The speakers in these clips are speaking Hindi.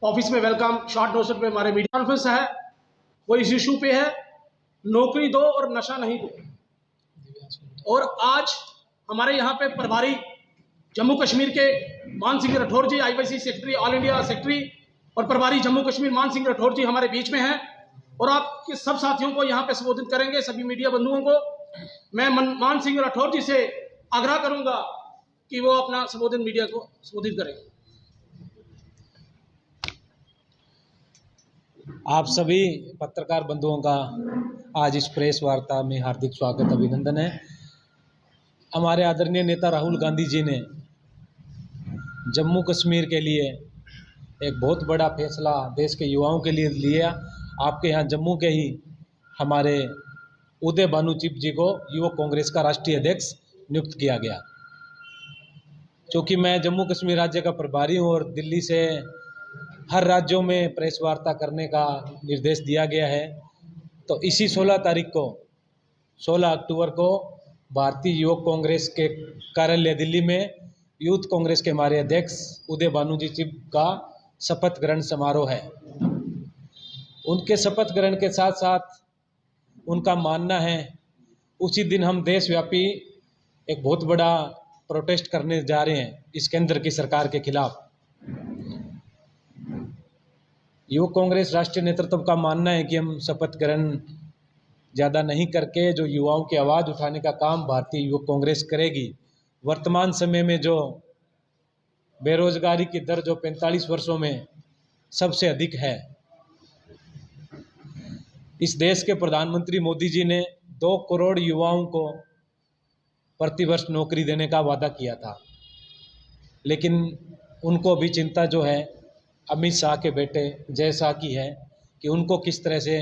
ऑफिस में वेलकम, शॉर्ट नोटिस पे हमारे मीडिया कॉन्फ्रेंस है। वो इस इशू पे है, नौकरी दो और नशा नहीं दो। और आज हमारे यहाँ पे प्रभारी जम्मू कश्मीर के Maan Singh Rathore ji, IPC secretary, all India secretary और प्रभारी जम्मू कश्मीर मान सिंह राठौर जी हमारे बीच में हैं और आपके सब साथियों को यहाँ पे संबोधित करेंगे, सभी मीडिया बंधुओं को। मैं मान सिंह राठौर जी से आग्रह करूंगा कि वो अपना संबोधन मीडिया को संबोधित करें। आप सभी पत्रकार बंधुओं का आज इस प्रेस वार्ता में हार्दिक स्वागत, अभिनंदन है। हमारे आदरणीय नेता राहुल गांधी जी ने जम्मू कश्मीर के लिए एक बहुत बड़ा फैसला देश के युवाओं के लिए लिया। आपके यहाँ जम्मू के ही हमारे उदय भानु चिप जी को युवक कांग्रेस का राष्ट्रीय अध्यक्ष नियुक्त किया गया। क्योंकि मैं जम्मू कश्मीर राज्य का प्रभारी हूँ और दिल्ली से हर राज्यों में प्रेस वार्ता करने का निर्देश दिया गया है, तो इसी 16 अक्टूबर को भारतीय युवक कांग्रेस के कार्यालय दिल्ली में यूथ कांग्रेस के हमारे अध्यक्ष उदय भानु जी चिप का शपथ ग्रहण समारोह है। उनके शपथ ग्रहण के साथ साथ उनका मानना है उसी दिन हम देशव्यापी एक बहुत बड़ा प्रोटेस्ट करने जा रहे हैं इस केंद्र की सरकार के खिलाफ। युवक कांग्रेस राष्ट्रीय नेतृत्व का मानना है कि हम शपथ ग्रहण ज़्यादा नहीं करके जो युवाओं की आवाज़ उठाने का काम भारतीय युवक कांग्रेस करेगी। वर्तमान समय में जो बेरोजगारी की दर जो 45 वर्षों में सबसे अधिक है, इस देश के प्रधानमंत्री मोदी जी ने 2 करोड़ युवाओं को प्रतिवर्ष नौकरी देने का वादा किया था, लेकिन उनको भी चिंता जो है अमित शाह के बेटे जय शाह की है कि उनको किस तरह से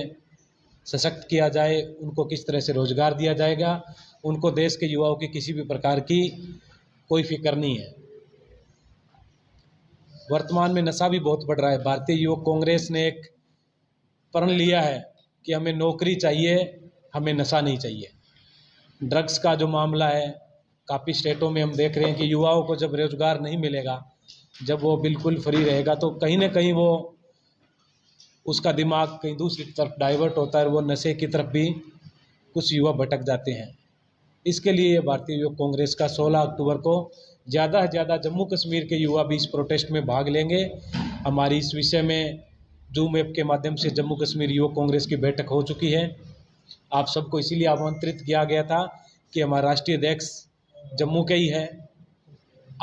सशक्त किया जाए, उनको किस तरह से रोजगार दिया जाएगा। उनको देश के युवाओं की किसी भी प्रकार की कोई फिक्र नहीं है। वर्तमान में नशा भी बहुत बढ़ रहा है। भारतीय युवक कांग्रेस ने एक प्रण लिया है कि हमें नौकरी चाहिए, हमें नशा नहीं चाहिए। ड्रग्स का जो मामला है, काफ़ी स्टेटों में हम देख रहे हैं कि युवाओं को जब रोजगार नहीं मिलेगा, जब वो बिल्कुल फ्री रहेगा, तो कहीं ना कहीं वो उसका दिमाग कहीं दूसरी तरफ डाइवर्ट होता है और वो नशे की तरफ भी कुछ युवा भटक जाते हैं। इसके लिए भारतीय युवक कांग्रेस का 16 अक्टूबर को ज़्यादा से ज़्यादा जम्मू कश्मीर के युवा भी इस प्रोटेस्ट में भाग लेंगे। हमारी इस विषय में जूम ऐप के माध्यम से जम्मू कश्मीर युवक कांग्रेस की बैठक हो चुकी है। आप सबको इसीलिए आमंत्रित किया गया था कि हमारा राष्ट्रीय अध्यक्ष जम्मू के ही है।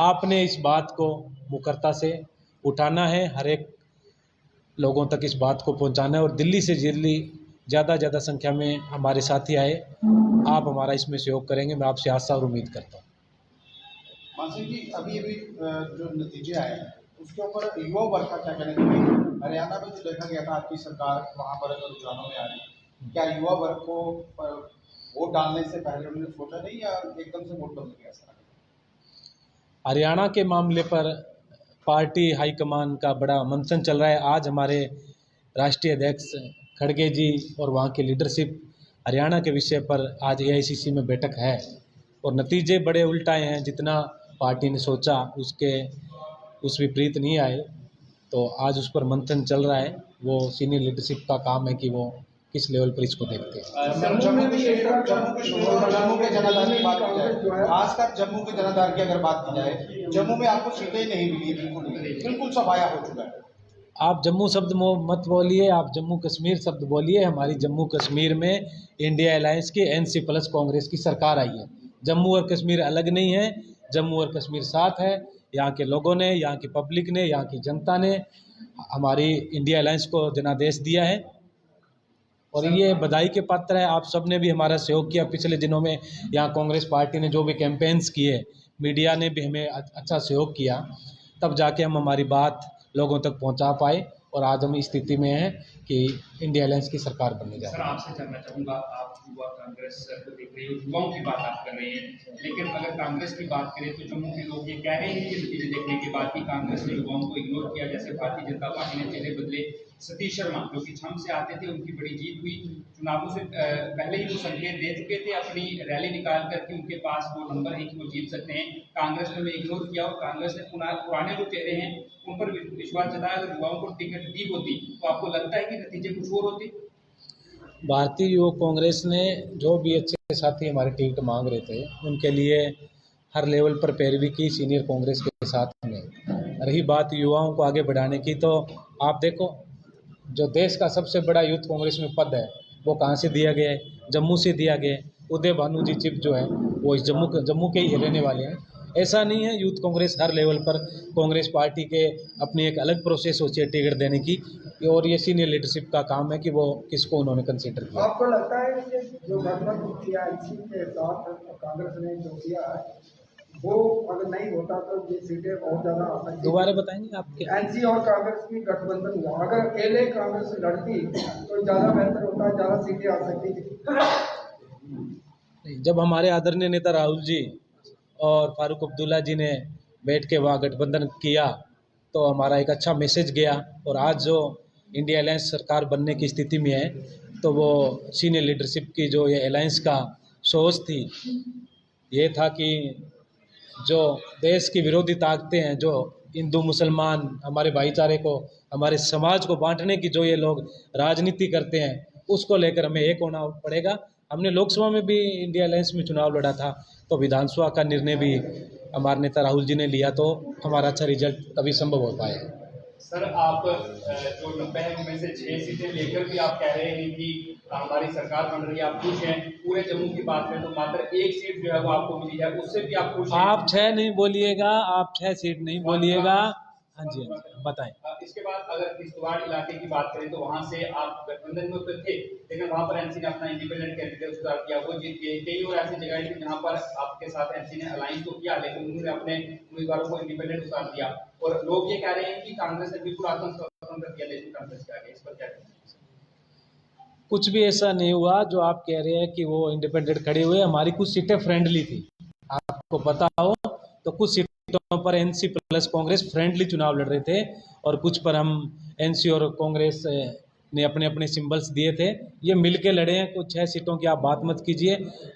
आपने इस बात को मुखरता से उठाना है, हर एक लोगों तक इस बात को पहुंचाना है और दिल्ली से ज़्यादा संख्या में हमारे साथी आए। आप हमारा इसमें सहयोग करेंगे, मैं आपसे आशा और उम्मीद करता हूँ। मानसिंह जी, अभी जो नतीजे आए उसके ऊपर युवा वर्ग का क्या कहना चाहिए? हरियाणा में जो देखा गया था आपकी सरकार वहाँ पर रुझानों में आ रही, क्या युवा वर्ग को वोट डालने से पहले उन्होंने सोचा नहीं या एकदम से वोट बदल गया? हरियाणा के मामले पर पार्टी हाईकमान का बड़ा मंथन चल रहा है। आज हमारे राष्ट्रीय अध्यक्ष खड़गे जी और वहाँ की लीडरशिप हरियाणा के विषय पर आज AICC में बैठक है और नतीजे बड़े उल्टाए हैं। जितना पार्टी ने सोचा उस विपरीत नहीं आए, तो आज उस पर मंथन चल रहा है। वो सीनियर लीडरशिप का काम है कि वो किस लेवल पर इसको देखते हैं। जम्मू के जनाधार की बात की जाए, खासकर जम्मू के जनाधार की अगर बात की जाए, जम्मू में आपको सीटें नहीं मिली, बिल्कुल सफाया हो चुका है। आप जम्मू शब्द मत बोलिए, आप जम्मू कश्मीर शब्द बोलिए। हमारी जम्मू कश्मीर में इंडिया अलायंस की NC प्लस कांग्रेस की सरकार आई है। जम्मू और कश्मीर अलग नहीं है, जम्मू और कश्मीर साथ है। यहाँ के लोगों ने, यहाँ की पब्लिक ने, यहाँ की जनता ने हमारी इंडिया अलायंस को जनादेश दिया है और ये बधाई के पात्र है। आप सब ने भी हमारा सहयोग किया पिछले दिनों में। यहाँ कांग्रेस पार्टी ने जो भी कैंपेन्स किए, मीडिया ने भी हमें अच्छा सहयोग किया, तब जाके हम हमारी बात लोगों तक पहुंचा पाए और आज हम इस स्थिति में हैं कि इंडिया अलायंस की सरकार बनने जा रही है। सर, आपसे जानना चाहूँगा, आप युवा कांग्रेस को देख रहे हो, युवाओं की बात आप कर रहे हैं, लेकिन अगर कांग्रेस की बात करें तो जम्मू के लोग ये कह रहे हैं कि नतीजे देखने के बाद कि कांग्रेस ने युवाओं को इग्नोर किया। जैसे भारतीय जनता पार्टी ने चेहरे बदले, सतीश शर्मा जो कि छम से आते थे, उनकी बड़ी जीत हुई। चुनावों से पहले ही वो संकेत दे चुके थे अपनी रैली निकाल करके उनके पास वो नंबर है कि वो जीत सकते हैं। कांग्रेस ने इग्नोर किया और कांग्रेस ने पुराने जो चेहरे हैं उन पर विश्वास जताया। अगर युवाओं को टिकट दी होती तो आपको लगता है कि नतीजे कुछ और होते? भारतीय युवक कांग्रेस ने जो भी अच्छे साथी हमारे टिकट मांग रहे थे उनके लिए हर लेवल पर पैरवी की सीनियर कांग्रेस के साथ में। रही बात युवाओं को आगे बढ़ाने की, तो आप देखो जो देश का सबसे बड़ा यूथ कांग्रेस में पद है वो कहाँ से दिया गया है? जम्मू से दिया गया है। उदय भानु जी चिप जो है वो इस जम्मू के ही रहने वाले हैं। ऐसा नहीं है, यूथ कांग्रेस हर लेवल पर कांग्रेस पार्टी के अपनी एक अलग प्रोसेस होती है टिकट देने की, और ये सीनियर लीडरशिप का काम है कि वो किसको उन्होंने कंसिडर किया। आपको लगता है कि जो गठबंधन किया इसी के साथ कांग्रेस ने जो किया है वो अगर नहीं होता तो ये सीटें बहुत ज्यादा आ सकती? दोबारा बताएंगे आपके? एनसी और कांग्रेस की गठबंधन हुआ, अगर अकेले कांग्रेस लड़ती तो ज्यादा बेहतर होता, ज्यादा सीटें आ सकती थी। जब हमारे आदरणीय नेता राहुल जी और फारूक अब्दुल्ला जी ने बैठ के वहाँ गठबंधन किया तो हमारा एक अच्छा मैसेज गया। और आज जो इंडिया अलायंस सरकार बनने की स्थिति में है तो वो सीनियर लीडरशिप की जो ये अलायंस का सोच थी, ये था कि जो देश की विरोधी ताकतें हैं, जो हिंदू मुसलमान हमारे भाईचारे को, हमारे समाज को बांटने की जो ये लोग राजनीति करते हैं, उसको लेकर हमें एक होना पड़ेगा। हमने लोकसभा में भी इंडिया अलायंस में चुनाव लड़ा था, तो विधानसभा का निर्णय भी हमारे नेता राहुल जी ने लिया, तो हमारा अच्छा रिजल्ट तभी संभव हो पाया। सर, आप जो 90 है उनमें से 6 सीटें लेकर भी आप कह रहे हैं कि हमारी सरकार बन रही है, आप खुश हैं। पूरे जम्मू की बात करें तो मात्र 1 सीट जो है वो आपको मिली है, उससे भी आप खुश हैं? आप 6 नहीं बोलिएगा, आप 6 सीट नहीं बोलिएगा। हाँ जी, बताएं। इसके बाद अगर किश्तवाड़ इलाके की बात करें तो वहां से आप गठबंधन में तो थे, लेकिन वहां पर एनसी ने अपना इंडिपेंडेंट कैंडिडेट उतार किया, वो जीत गए। कई और ऐसी जगह थी जहां पर आपके साथ एनसी ने अलायंस तो किया, लेकिन उन्होंने अपने उम्मीदवारों को इंडिपेंडेंट उतार दिया। और लोग ये कह रहे हैं कि कांग्रेस ने बिल्कुल आत्मसमर्पण कर दिया नेशनल कांग्रेस के आगे। इस पर क्या कहेंगे? कुछ भी ऐसा नहीं हुआ जो आप कह रहे हैं कि वो इंडिपेंडेंट खड़े हुए। हमारी कुछ सीटें फ्रेंडली थी, आपको पता हो तो कुछ सीटों पर एनसी प्लस कांग्रेस फ्रेंडली चुनाव लड़ रहे थे, और कुछ पर हम एनसी और कांग्रेस ने अपने अपने सिंबल्स दिए थे। ये मिलके लड़े हैं। कुछ 6 सीटों की आप बात मत कीजिए।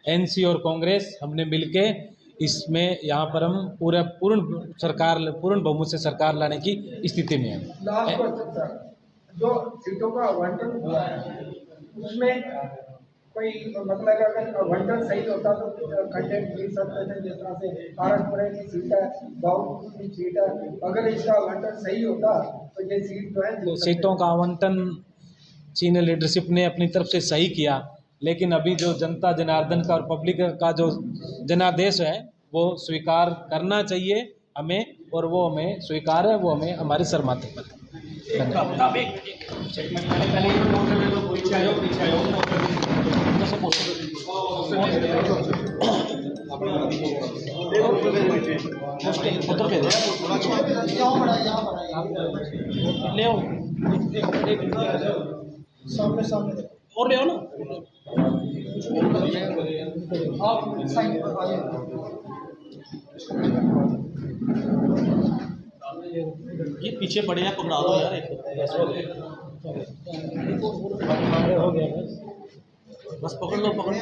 एनसी और कांग्रेस हमने मिलके इसमें यहाँ पर हम पूर्ण बहुमत से सरकार लाने की स्थिति में है। लास्ट क्वेश्चन सर, जो सीटों का आवंटन हुआ है उसमें कोई मतलब अगर आवंटन सही होता तो कंटेंट मिल सकते थे, जिस तरह से आरक्षपुरे की सीट है, गाँव की सीट है, अगर इसका आवंटन सही होता तो ये सीट जो है तो सीटों का आवंटन सीनियर लीडरशिप ने अपनी तरफ से सही किया, लेकिन अभी जो जनता जनार्दन का और पब्लिक का जो जनादेश है वो स्वीकार करना चाहिए हमें, और वो हमें स्वीकार है, वो हमें हमारे सर माथे पर सामने सामने और ले आओ ना। आप साइड पर आइए। ये पीछे पड़े हैं, पकड़ा दो यार। हो गया बस पकड़ लो, पकड़ लो।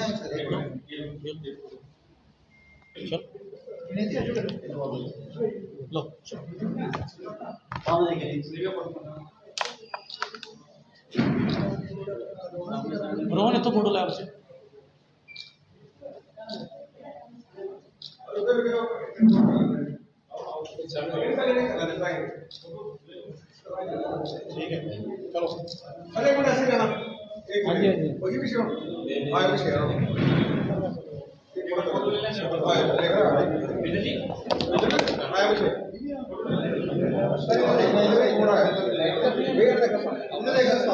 रोहन तो फोटो ला आपसे। ठीक है, चलो। अरे एक ऐसे रहना, एक हाँ जी, हाँ जी। वही विषय आया विषय हमने देखा